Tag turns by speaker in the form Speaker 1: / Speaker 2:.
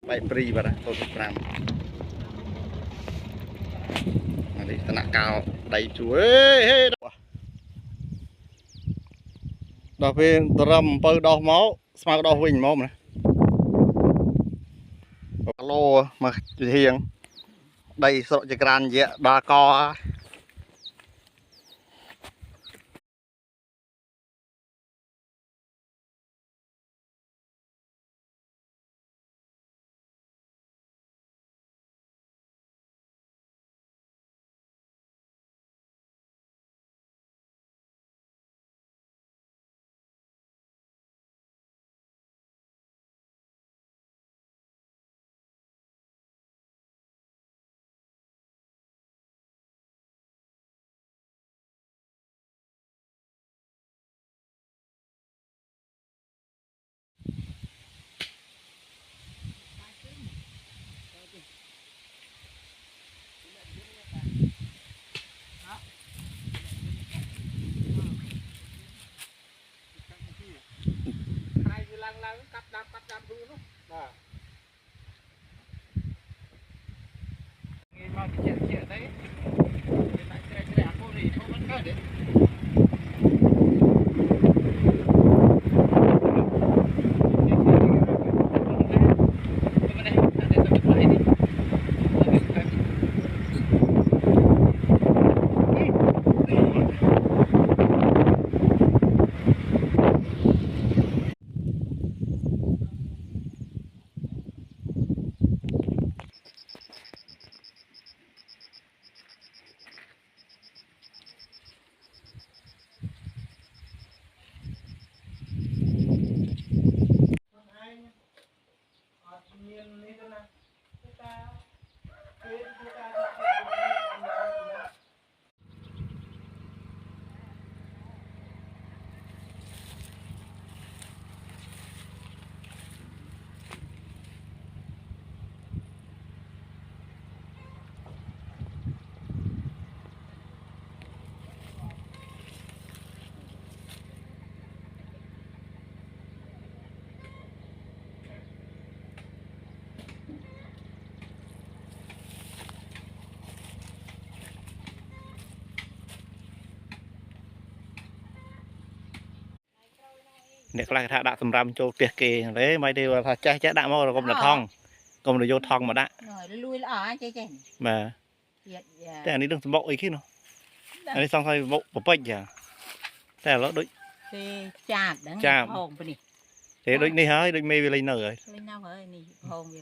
Speaker 1: Bảy pri vào đó, tôi thích làm. Đi tận cao đầy chuối hết. Đó về trầm bơ đỏ máu, smart đỏ vinh máu này. Lô mà hiền đây sợ cho gran dẹ ba co. Cắt đam luôn đó. Nghe mau cái chuyện đấy. Tại cái cô thì không vẫn có đấy. Nè cái thà đã sầm ram cho tiệt kì đấy mấy điều là chạy chạy đạm mà còn là thong còn là vô thong mà đã
Speaker 2: lui là chơi chơi
Speaker 1: màแต่อันนี้ต้องบอกอีกทีเนาะอันนี้ต้องใส่บอกปะจ้ะแต่แล้วด้วย
Speaker 2: chạp đấy
Speaker 1: chạp
Speaker 2: hồn bên này
Speaker 1: thế đối này hơi đối mê về lấy nở rồi
Speaker 2: lên nào hơi này hồn